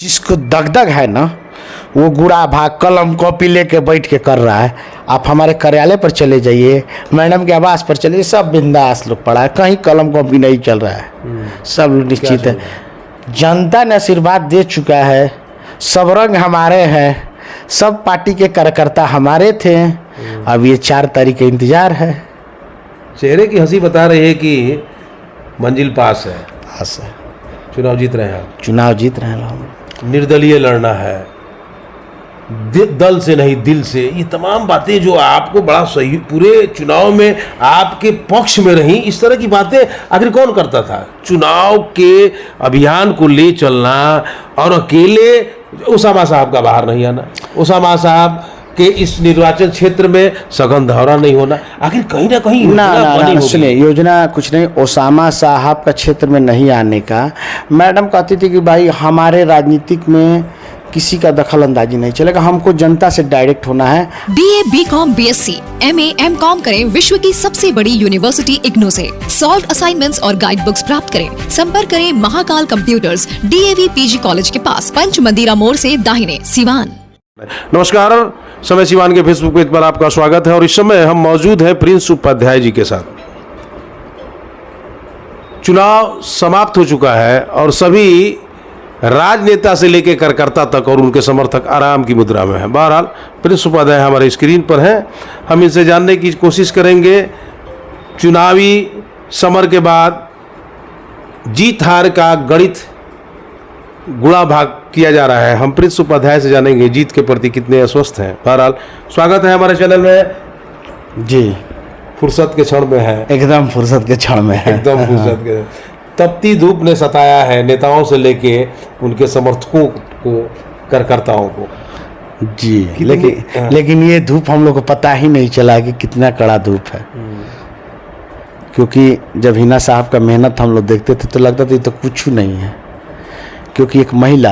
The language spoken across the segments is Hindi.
जिसको दगदग है ना, वो गुड़ा भाग कलम कॉपी लेके बैठ के कर रहा है। आप हमारे कार्यालय पर चले जाइए, मैडम के आवास पर चलिए, सब बिंदास लोग पड़ा है, कहीं कलम कॉपी नहीं चल रहा है, सब निश्चित है। जनता ने आशीर्वाद दे चुका है, सब रंग हमारे हैं, सब पार्टी के कार्यकर्ता हमारे थे। अब ये 4 तारीख का इंतजार है। चेहरे की हंसी बता रही है कि मंजिल पास है, पास है, चुनाव जीत रहे हैं आप। चुनाव जीत रहे हैं हम। निर्दलीय लड़ना है, दल से नहीं दिल से, ये तमाम बातें जो आपको बड़ा सही पूरे चुनाव में आपके पक्ष में रही, इस तरह की बातें आखिर कौन करता था? चुनाव के अभियान को ले चलना और अकेले उसामा साहब का बाहर नहीं आना, उसामा साहब के इस निर्वाचन क्षेत्र में सघन दौरा नहीं होना, आखिर कहीं ना कहीं ना सुनिए, योजना कुछ नहीं। ओसामा साहब का क्षेत्र में नहीं आने का, मैडम कहती थी कि भाई हमारे राजनीतिक में किसी का दखल अंदाजी नहीं चलेगा, हमको जनता से डायरेक्ट होना है। BA, BCom, BSc, MA, MCom करें विश्व की सबसे बड़ी यूनिवर्सिटी इग्नू से। सॉल्व असाइनमेंट्स और गाइड बुक्स प्राप्त करें। संपर्क करें Mahakal computers, DAV PG college के पास, पंच मंदिरा मोड़ से दाहिने, सिवान। नमस्कार, समय सिवान के फेसबुक पेज पर आपका स्वागत है और इस समय हम मौजूद हैं प्रिंस उपाध्याय जी के साथ। चुनाव समाप्त हो चुका है और सभी राजनेता से लेकर कार्यकर्ता तक और उनके समर्थक आराम की मुद्रा में हैं। बहरहाल प्रिंस उपाध्याय हमारे स्क्रीन पर हैं, हम इनसे जानने की कोशिश करेंगे। चुनावी समर के बाद जीत हार का गणित गुणा भाग किया जा रहा है। हम प्रिंस उपाध्याय से जानेंगे जीत के प्रति कितने अस्वस्थ हैं। बहरहाल स्वागत है हमारे चैनल में जी। फुर्सत के क्षण में है, एकदम फुर्सत के क्षण में है, एकदम फुर्सत के। तपती धूप ने सताया है नेताओं से लेके उनके समर्थकों को, कार्यकर्ताओं को जी। लेकिन ये धूप हम लोग को पता ही नहीं चला कि कितना कड़ा धूप है, क्योंकि जब हिना साहब का मेहनत हम लोग देखते थे तो लगता था ये तो कुछ नहीं है। क्योंकि एक महिला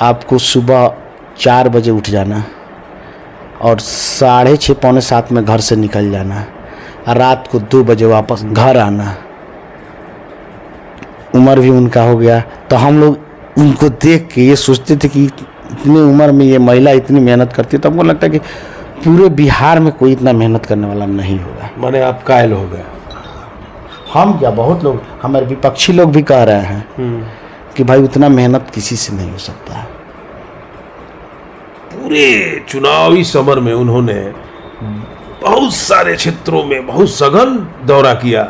आपको सुबह 4 बजे उठ जाना और 6:30 पौने 7 में घर से निकल जाना और रात को 2 बजे वापस घर आना, उम्र भी उनका हो गया, तो हम लोग उनको देख के ये सोचते थे कि इतनी उम्र में ये महिला इतनी मेहनत करती है, तो हमको लगता है कि पूरे बिहार में कोई इतना मेहनत करने वाला नहीं होगा। माने आप कायल हो गए। हम क्या, बहुत लोग, हमारे विपक्षी लोग भी कह रहे हैं कि भाई उतना मेहनत किसी से नहीं हो सकता है। पूरे चुनावी समर में उन्होंने बहुत सारे क्षेत्रों में बहुत सघन दौरा किया।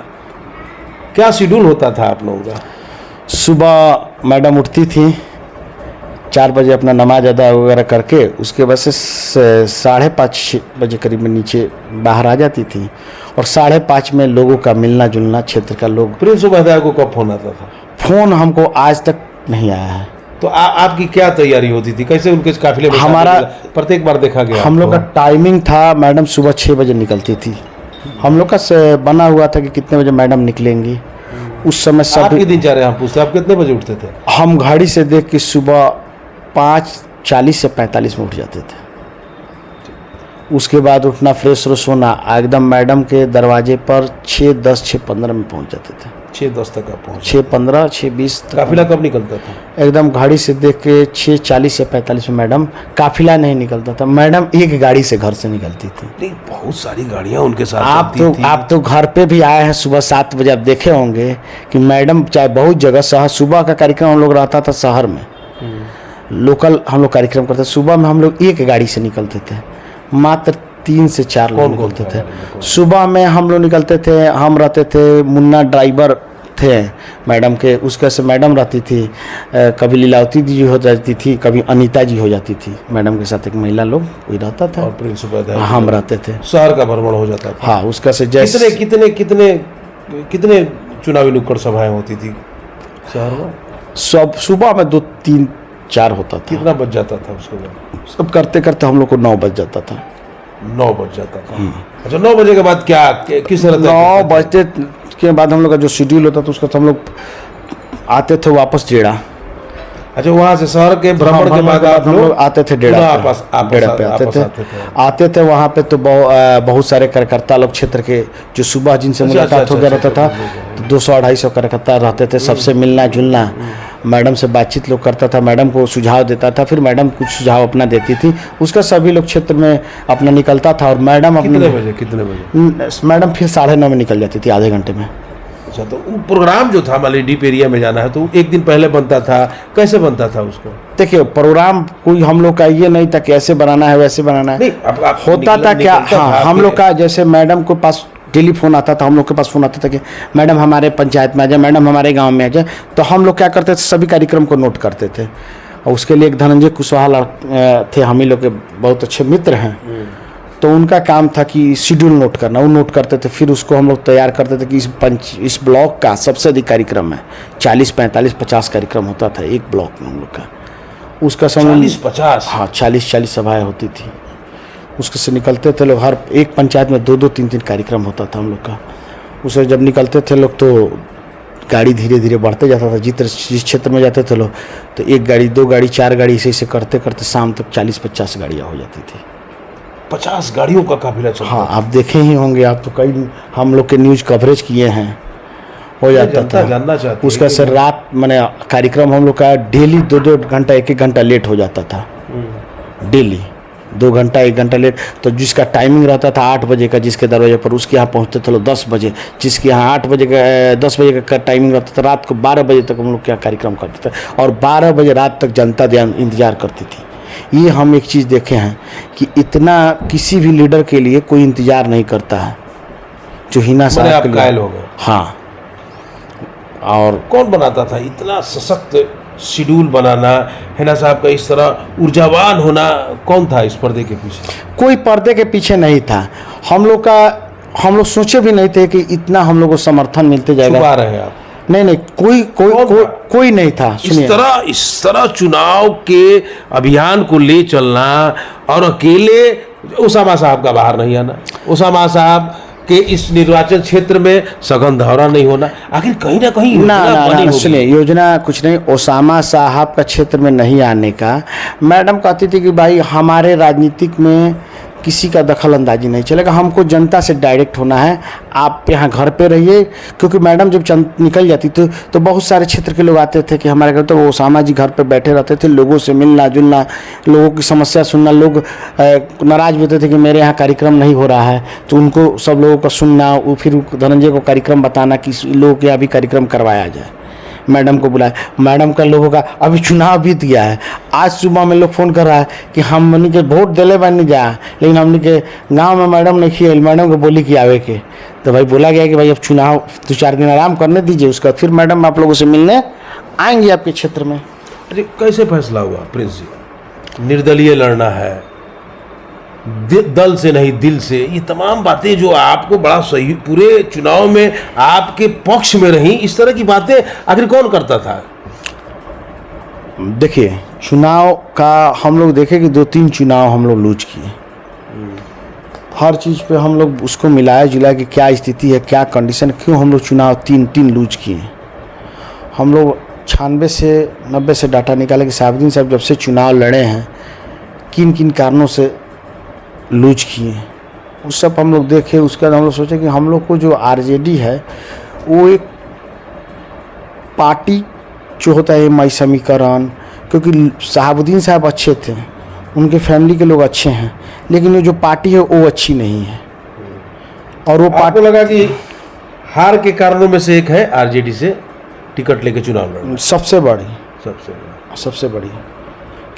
क्या शेड्यूल होता था आप लोगों का? सुबह मैडम उठती थी 4 बजे, अपना नमाज अदा वगैरह करके उसके बाद से 5:30 बजे करीब में नीचे बाहर आ जाती थी और 5:30 में लोगों का मिलना जुलना, क्षेत्र का लोग। प्रिंस उपाध्याय को कब फोन आता था? फोन हमको आज तक नहीं आया है। तो आपकी क्या तैयारी होती थी, कैसे उनके काफिले में? हमारा प्रत्येक बार देखा गया हम लोग का टाइमिंग था, मैडम सुबह 6 बजे निकलती थी। हम लोग का बना हुआ था कि कितने बजे मैडम निकलेंगी। उस समय सब आपकी दिनचर्या हम पूछते, आप कितने बजे उठते थे? हम घड़ी से देख के सुबह 5:40 से 45 में उठ जाते थे। उसके बाद उठना, फ्रेश व्रेश होना, एकदम मैडम के दरवाजे पर 6:10 6:15 में पहुंच जाते थे। 6:10 तक आप पहुंचे? 6:15 6:20 तक। काफिला कब निकलता था? एकदम घड़ी से देख के 6:40 से 45 में मैडम। काफिला नहीं निकलता था, मैडम एक गाड़ी से घर से निकलती थी। नहीं, बहुत सारी गाड़ियां उनके साथ आप तो घर पे भी आए हैं सुबह 7 बजे। आप देखे होंगे कि मैडम चाहे बहुत जगह शहर, सुबह का कार्यक्रम हम लोग रहता था शहर में, लोकल हम लोग कार्यक्रम करते। सुबह में हम लोग एक गाड़ी से निकलते थे, मात्र 3 से 4 लोग निकलते थे सुबह में। हम लोग निकलते थे, हम रहते थे, मुन्ना ड्राइवर थे मैडम के, उसके से मैडम रहती थी, कभी लीलावती जी हो जाती थी, कभी अनीता जी हो जाती थी। मैडम के साथ एक महिला लोग कोई रहता था और प्रिंस उपाध्याय हम रहते थे। शहर का भ्रमण हो जाता था। हाँ, उसका से जैसे कितने चुनावी नुक्कड़ सभाएं होती थी शहर में? सब सुबह में 2 3 4 होता था। कितना बज जाता था उसके बाद? सब करते करते हम लोग को 9 बज जाता था। 9 बज जाता था। अच्छा, 9 बजे के बाद क्या, किस तरह? 9 बजते के बाद हम लोग का जो शेड्यूल होता था उसका तो हम लोग आते थे वापस डेरा। अच्छा, वहाँ से शहर के भ्रमण के बाद आप लोग आते थे डेरा पे आते थे। वहाँ पे तो बहुत सारे कार्यकर्ता लोग क्षेत्र के, जो सुबह जिनसे मुलाकात हो गया रहता था, तो 200-250 कार्यकर्ता रहते थे। सबसे मिलना जुलना मैडम से बातचीत लोग करता था, मैडम को सुझाव देता था, फिर मैडम कुछ सुझाव अपना देती थी, उसका सभी लोग क्षेत्र में अपना निकलता था। और मैडम कितने बजे मैडम फिर 9:30 में निकल जाती थी, आधे घंटे में। अच्छा, तो वो प्रोग्राम जो था मान लीजिए डीप एरिया में जाना है तो एक दिन पहले बनता था, कैसे बनता था उसको? देखिए प्रोग्राम कोई हम लोग का ये नहीं था कि ऐसे बनाना है वैसे बनाना है, नहीं, आप होता था क्या, निकलता हाँ था हम लोग आपके- का जैसे मैडम के पास टेलीफोन आता था, हम लोग के पास फोन आता था कि मैडम हमारे पंचायत में आ जाए, मैडम हमारे गांव में आ जाए, तो हम लोग क्या करते थे, सभी कार्यक्रम को नोट करते थे। और उसके लिए एक धनंजय कुशवाहा थे, हम ही लोग के बहुत अच्छे मित्र हैं, तो उनका काम था कि शेड्यूल नोट करना, वो नोट करते थे, फिर उसको हम लोग तैयार करते थे कि इस ब्लॉक का सबसे अधिक कार्यक्रम है, 40, 45, 50 कार्यक्रम होता था एक ब्लॉक में हम लोग का। उसका समय 40-50 हाँ 40 सभाएं होती थी, उसके से निकलते थे लोग, हर एक पंचायत में 2-2, 3-3 कार्यक्रम होता था हम लोग का। उसे जब निकलते थे लोग तो गाड़ी धीरे धीरे बढ़ते जाता था, जिस क्षेत्र में जाते थे लोग तो 1 गाड़ी 2 गाड़ी 4 गाड़ी ऐसे करते करते शाम तक 40-50 गाड़ियाँ हो जाती थी। 50 गाड़ियों का काफिला चलता हाँ आप देखे ही होंगे, आप तो कई हम लोग के न्यूज़ कवरेज किए हैं, हो जाता जनता था। जानना चाहती है उसका कि- सर रात मैंने कार्यक्रम हम लोग का डेली 2-2 घंटा 1-1 घंटा लेट हो जाता था, डेली 2 घंटा 1 घंटा लेट। तो जिसका टाइमिंग रहता था 8 बजे का जिसके दरवाजे पर, उसके यहाँ पहुँचते थे लोग 10 बजे, जिसके यहाँ 8 बजे का 10 बजे का टाइमिंग रहता था, रात को 12 बजे तक हम लोग क्या कार्यक्रम करते थे, और 12 बजे रात तक जनता इंतजार करती थी। ये हम एक चीज़ देखे हैं कि इतना किसी भी लीडर के लिए कोई इंतजार नहीं करता है, जो हिना मैंने साहब आप के लिए। कायल हो गए। हाँ, और कौन बनाता था इतना सशक्त शेड्यूल बनाना, हिना साहब का इस तरह ऊर्जावान होना, कौन था इस पर्दे के पीछे? कोई पर्दे के पीछे नहीं था। हम लोग सोचे भी नहीं थे कि इतना हम लोग को समर्थन मिलते जाएगा। छुपा रहे हैं आप? नहीं कोई नहीं था। सुनिए, इस तरह चुनाव के अभियान को ले चलना और अकेले उसामा साहब का बाहर नहीं आना, उसामा साहब के इस निर्वाचन क्षेत्र में सघन दौरा नहीं होना, आखिर कहीं ना कहीं योजना बनी होगी। सुनिए, योजना कुछ नहीं, ओसामा साहब का क्षेत्र में नहीं आने का। मैडम कहती थी कि भाई हमारे राजनीतिक में किसी का दखल अंदाजी नहीं चलेगा, हमको जनता से डायरेक्ट होना है, आप यहाँ घर पे रहिए। क्योंकि मैडम जब निकल जाती थी तो बहुत सारे क्षेत्र के लोग आते थे कि हमारे घर, तो वो ओसामा जी घर पे बैठे रहते थे, लोगों से मिलना जुलना, लोगों की समस्या सुनना। लोग नाराज भी होते थे कि मेरे यहाँ कार्यक्रम नहीं हो रहा है, तो उनको सब लोगों का सुनना, वो फिर धनंजय को कार्यक्रम बताना कि लोगों के यहाँ भी कार्यक्रम करवाया जाए। मैडम को बुलाया, मैडम का लोगों का अभी चुनाव बीत गया है, आज सुबह में लोग फ़ोन कर रहा है कि हमने के वोट दिले बन नहीं जा, लेकिन हमने के गांव में मैडम नहीं खिए, मैडम को बोली कि आवे के। तो भाई बोला गया कि भाई अब चुनाव 2-4 दिन आराम करने दीजिए, उसका फिर मैडम आप लोगों से मिलने आएंगे आपके क्षेत्र में। अरे कैसे फैसला हुआ प्रिंस जी, निर्दलीय लड़ना है, दल से नहीं दिल से, ये तमाम बातें जो आपको बड़ा सही पूरे चुनाव में आपके पक्ष में रही, इस तरह की बातें आखिर कौन करता था? देखिए चुनाव का हम लोग देखे कि 2-3 चुनाव हम लोग लूज किए, हर चीज़ पे हम लोग उसको मिलाया जुलाया कि क्या स्थिति है, क्या कंडीशन, क्यों हम लोग चुनाव 3 लूज किए। हम लोग 96 से 90 से डाटा निकाले कि साहबुद्दीन साहब जब से चुनाव लड़े हैं किन किन कारणों से लूज किए, उस सब हम लोग देखे। उसके बाद हम लोग सोचे कि हम लोग को जो आरजेडी है वो एक पार्टी जो होता है एमआई समीकरण, क्योंकि साहबुद्दीन साहब अच्छे थे, उनके फैमिली के लोग अच्छे हैं, लेकिन ये जो पार्टी है वो अच्छी नहीं है। और वो आपको लगा कि हार के कारणों में से एक है आरजेडी से टिकट लेके चुनाव लड़ना? सबसे बड़ी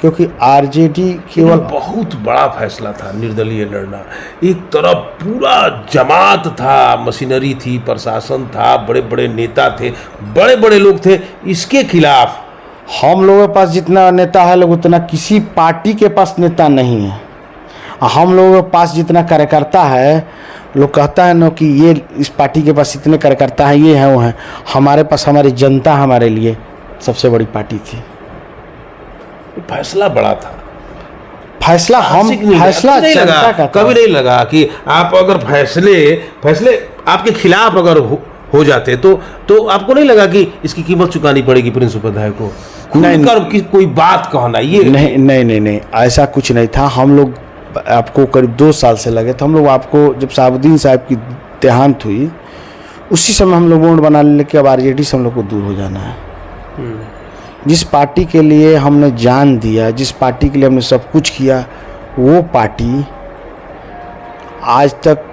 क्योंकि आरजेडी केवल बहुत बड़ा फैसला था निर्दलीय लड़ना। एक तरफ पूरा जमात था, मशीनरी थी, प्रशासन था, बड़े बड़े नेता थे, बड़े बड़े लोग थे, इसके खिलाफ हम लोगों के पास जितना नेता है लोग उतना किसी पार्टी के पास नेता नहीं है। हम लोगों के पास जितना कार्यकर्ता है, लोग कहता है ना कि ये इस पार्टी के पास इतने कार्यकर्ता हैं, ये हैं वो हैं, हमारे पास हमारी जनता हमारे लिए सबसे बड़ी पार्टी थी। फैसला बड़ा था, फैसला जनता का था। कभी नहीं लगा कि आप अगर फैसले आपके खिलाफ अगर हो जाते तो आपको नहीं लगा कि इसकी कीमत चुकानी पड़ेगी प्रिंस उपाध्याय को? नहीं, कोई बात कहना ये नहीं, ऐसा कुछ नहीं था। हम लोग आपको करीब 2 साल से लगे थे। हम लोग आपको जब साहबुद्दीन साहब की देहांत हुई उसी समय हम लोग बोर्ड बना ले कि अब आरजेडी से हम लोग को दूर हो जाना है। जिस पार्टी के लिए हमने जान दिया, जिस पार्टी के लिए हमने सब कुछ किया, वो पार्टी आज तक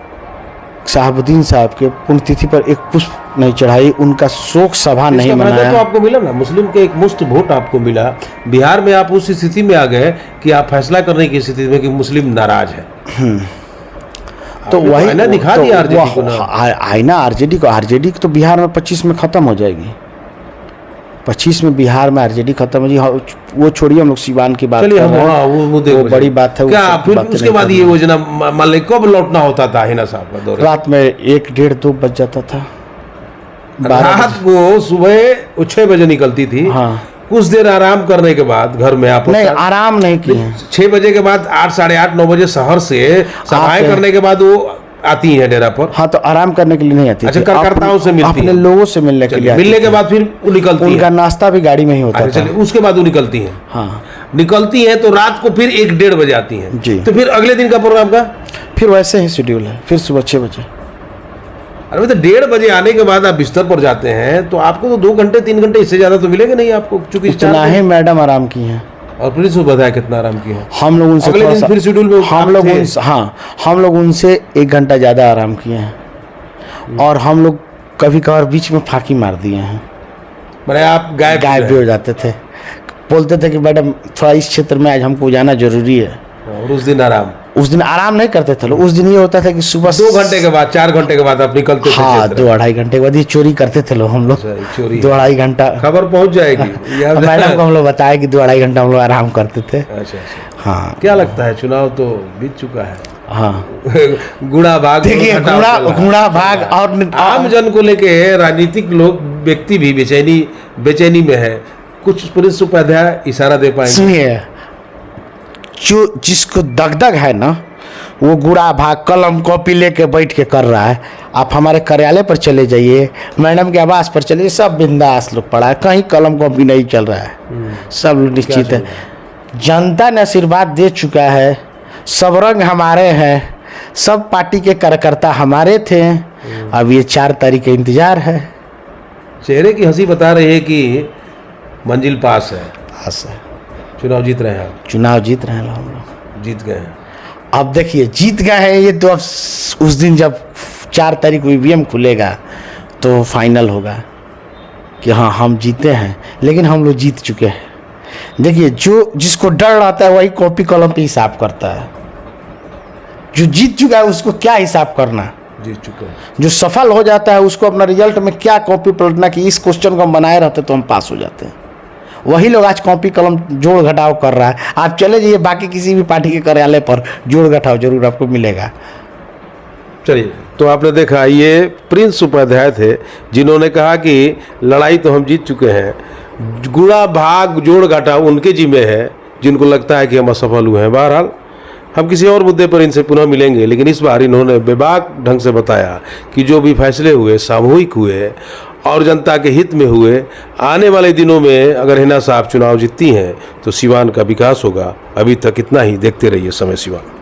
शहाबुद्दीन साहब के पुण्यतिथि पर एक पुष्प नहीं चढ़ाई, उनका शोक सभा नहीं इसका फायदा मनाया। तो आपको मिला ना, मुस्लिम के एक मुश्त वोट आपको मिला। बिहार में आप उस स्थिति में आ गए कि आप फैसला करने की स्थिति में कि मुस्लिम नाराज है। तो वही आईना दिखा दिया आरजेडी को ना। आईना आरजेडी को, आरजेडी तो बिहार में 25 में खत्म हो जाएगी। 25 में बिहार में आरजेडी खत्म हो जाएगी। वो छोड़िए, हम लोग सिवान की बात चलिए कर हम रहे हैं। हाँ, वो मुद्दे वो को बड़ी बात है। क्या वो सब फिर बातें उसके नहीं बाद करनी। ये योजना मान ली कब लौटना होता था हिना साहब का दौरे? रात में 1, 1:30, 2 बज जाता था। 12 रात को सुबह 6 बजे निकलती थी। हाँ। कुछ देर आराम करने के बाद घर में आप नहीं, आराम नहीं किए। 6 बजे के बाद 8, 8:30, 9 बजे शहर से सफाई करने के बाद वो आती हैं डेरा पर। हाँ, तो आराम करने के लिए नहीं आती अच्छा, थी। कार्यकर्ताओं से मिलती अपने हैं। लोगों से मिलने के लिए आती मिलने के थी। बाद फिर वो निकलती उनका है। नाश्ता भी गाड़ी में ही होता अच्छा, था। चलिए उसके बाद वो निकलती हैं। हाँ, निकलती हैं तो रात को फिर 1, 1:30 बजे आती हैं। जी। तो फिर अगले दिन का प्रोग्राम का? फिर वैसे ही शेड्यूल है, फिर सुबह 6 बजे। अरे तो 1:30 बजे आने के बाद आप बिस्तर पर जाते हैं तो आपको तो 2 घंटे 3 घंटे इससे ज्यादा तो मिलेंगे नहीं आपको, चूंकि इतना ही मैडम आराम की हैं। और पुलिस को बताया कितना आराम किया है। हम लोग उनसे अगले थोड़ा दिन सा फिर शेड्यूल में हम आप लोग थे। उनसे, हाँ, हम लोग उनसे 1 घंटा ज़्यादा आराम किए हैं। और हम लोग कभी कभार बीच में फांकी मार दिए हैं। मैंने आप गायब भी हो जाते थे। बोलते थे कि मैडम थोड़ा इस क्षेत्र में आज हमको जाना जरूरी है। और उस दिन आराम, उस दिन आराम नहीं करते थे लोग। उस दिन ये होता था कि सुबह 2 घंटे के बाद 4 घंटे के बाद आप निकलते थे हाँ, क्षेत्र। 2-2.5 घंटे के बाद ये चोरी करते थे लोग। हम लोग चोरी 2-2.5 घंटा खबर पहुंच जाएगी याद है? मैडम को हम लोग बताया कि 2-2.5 घंटा हम लोग आराम करते थे। अच्छा अच्छा। हाँ क्या लगता है, चुनाव तो बीत चुका है। हाँ, गुड़ा भाग देखिए, घटाव चल रहा है। गुड़ा भाग और आम जन को लेके राजनीतिक लोग व्यक्ति भी बेचैनी में है। कुछ पुलिस उपाध्याय इशारा दे पाएंगे? सुनिए, जो जिसको दगदग है ना, वो गुड़ा भाग कलम कॉपी लेके बैठ के कर रहा है। आप हमारे कार्यालय पर चले जाइए, मैडम के आवास पर चले जाइए, सब बिंदास लोग पड़ा है, कहीं कलम कॉपी नहीं चल रहा है। सब लोग निश्चित है। जनता ने आशीर्वाद दे चुका है, सब रंग हमारे हैं, सब पार्टी के कार्यकर्ता हमारे थे। अब ये 4 तारीख का इंतजार है। चेहरे की हंसी बता रही है कि मंजिल पास है, बस है। चुनाव जीत रहे हैं आप। चुनाव जीत रहे हैं हम लोग। जीत गए हैं। अब देखिए, जीत गए हैं ये तो अब उस दिन जब 4 तारीख ईवीएम खुलेगा तो फाइनल होगा कि हाँ हम जीते हैं। लेकिन हम लोग जीत चुके हैं। देखिए, जो जिसको डर रहता है वही कॉपी कलम पे हिसाब करता है। जो जीत चुका है उसको क्या हिसाब करना। जीत चुके हैं। जो सफल हो जाता है उसको अपना रिजल्ट में क्या कॉपी पलटना कि इस क्वेश्चन को हम बनाए रहते तो हम पास हो जाते हैं। वही लोग आज कॉपी कलम जोड़ घटाव कर रहा है। आप चले जाइए बाकी किसी भी पार्टी के कार्यालय पर, जोड़ घटाव जरूर आपको मिलेगा। चलिए, तो आपने देखा ये प्रिंस उपाध्याय थे जिन्होंने कहा कि लड़ाई तो हम जीत चुके हैं, गुणा भाग जोड़ घटाव उनके जिम्मे है जिनको लगता है कि हम असफल हुए हैं। बहरहाल हम किसी और मुद्दे पर इनसे पुनः मिलेंगे, लेकिन इस बार इन्होंने बेबाक ढंग से बताया कि जो भी फैसले हुए सामूहिक हुए और जनता के हित में हुए। आने वाले दिनों में अगर हिना साहब चुनाव जीतती हैं तो सिवान का विकास होगा। अभी तक इतना ही, देखते रहिए समय सिवान।